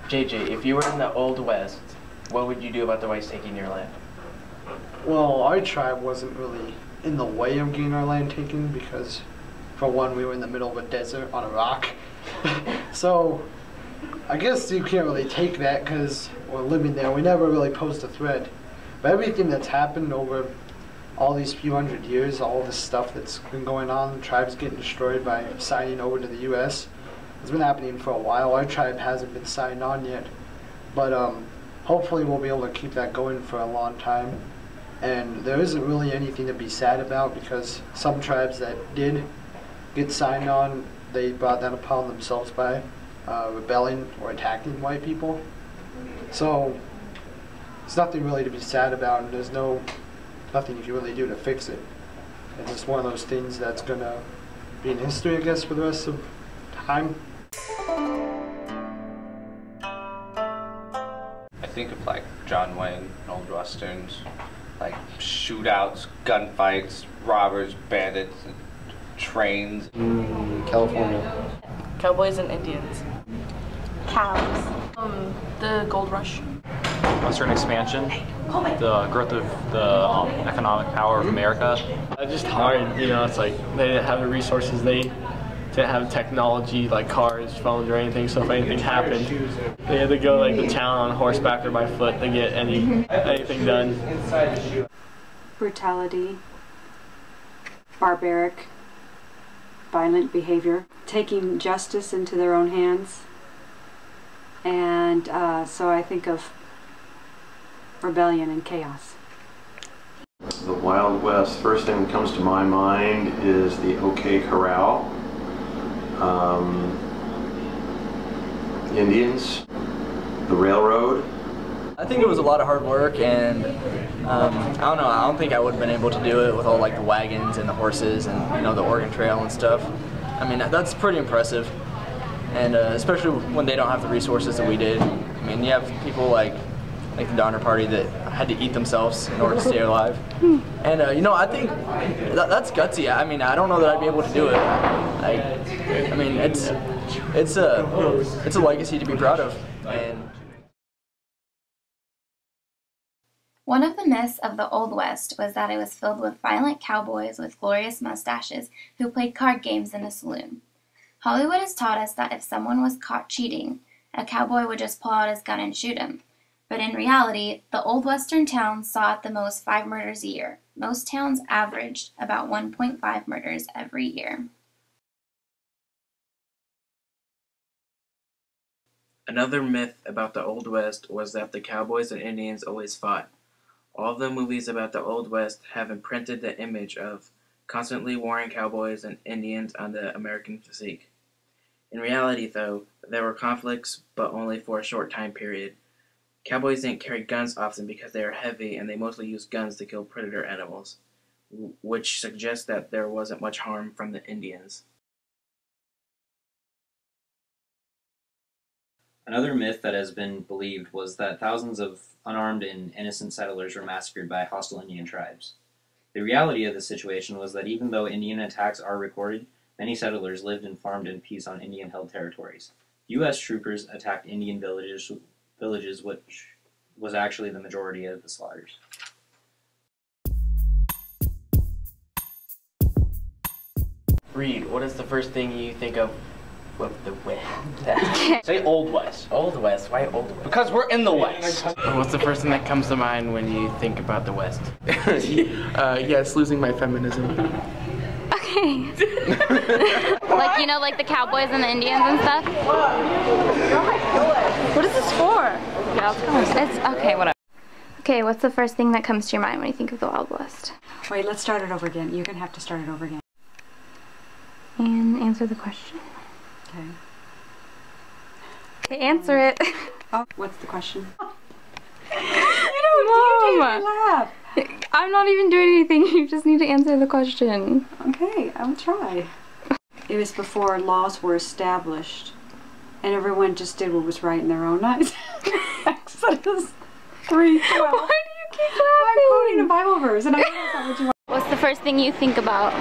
JJ, if you were in the Old West, what would you do about the whites taking your land? Well, our tribe wasn't really in the way of getting our land taken because, for one, we were in the middle of a desert on a rock. So, I guess you can't really take that because we're living there. We never really posed a threat. But everything that's happened over all these few hundred years, all this stuff that's been going on, tribes getting destroyed by signing over to the U.S., it's been happening for a while. Our tribe hasn't been signed on yet. But hopefully we'll be able to keep that going for a long time. And there isn't really anything to be sad about because some tribes that did get signed on, they brought that upon themselves by rebelling or attacking white people. So it's nothing really to be sad about, and there's nothing you can really do to fix it. It's just one of those things that's gonna be in history, I guess, for the rest of time. I think of like John Wayne, old westerns, like shootouts, gunfights, robbers, bandits, trains. California. Cowboys and Indians. Cows. The gold rush. Western expansion, the growth of the economic power of America. It's just hard, you know, it's like they didn't have the resources, they didn't have technology like cars, phones, or anything, so if anything happened, they had to go like to town on horseback or by foot to get anything done. Brutality, barbaric, violent behavior, taking justice into their own hands, and so I think of rebellion and chaos. The Wild West, first thing that comes to my mind is the OK Corral. Indians, the railroad. I think it was a lot of hard work, and I don't know, I don't think I would have been able to do it with all like the wagons and the horses and, you know, the Oregon Trail and stuff. I mean, that's pretty impressive, and especially when they don't have the resources that we did. I mean, you have people like the Donner Party that had to eat themselves in order to stay alive. And you know, I think that's gutsy. I mean, I don't know that I'd be able to do it. I mean, it's a legacy to be proud of. And one of the myths of the Old West was that it was filled with violent cowboys with glorious mustaches who played card games in a saloon. Hollywood has taught us that if someone was caught cheating, a cowboy would just pull out his gun and shoot him. But in reality, the old western towns saw at the most 5 murders a year. Most towns averaged about 1.5 murders every year. Another myth about the Old West was that the cowboys and Indians always fought. All the movies about the Old West have imprinted the image of constantly warring cowboys and Indians on the American physique. In reality, though, there were conflicts, but only for a short time period. Cowboys didn't carry guns often because they are heavy, and they mostly used guns to kill predator animals, which suggests that there wasn't much harm from the Indians. Another myth that has been believed was that thousands of unarmed and innocent settlers were massacred by hostile Indian tribes. The reality of the situation was that even though Indian attacks are recorded, many settlers lived and farmed in peace on Indian-held territories. U.S. troopers attacked Indian villages, which was actually the majority of the slaughters. Reed, what is the first thing you think of with the West? Say Old West. Old West? Why Old West? Because we're in the West. What's the first thing that comes to mind when you think about the West? Yes, losing my feminism. Okay. Like, you know, like the cowboys and the Indians and stuff? What is this for? It's okay, whatever. Okay, what's the first thing that comes to your mind when you think of the Wild West? Wait, let's start it over again. You're gonna have to start it over again. And answer the question. Okay. Okay, answer it. Oh, what's the question? Mom! Laugh. I'm not even doing anything. You just need to answer the question. Okay, I'll try. It was before laws were established, and everyone just did what was right in their own eyes. Exodus 3:12. Why do you keep laughing? I'm quoting a Bible verse, and I know that's not what you want. What's the first thing you think about?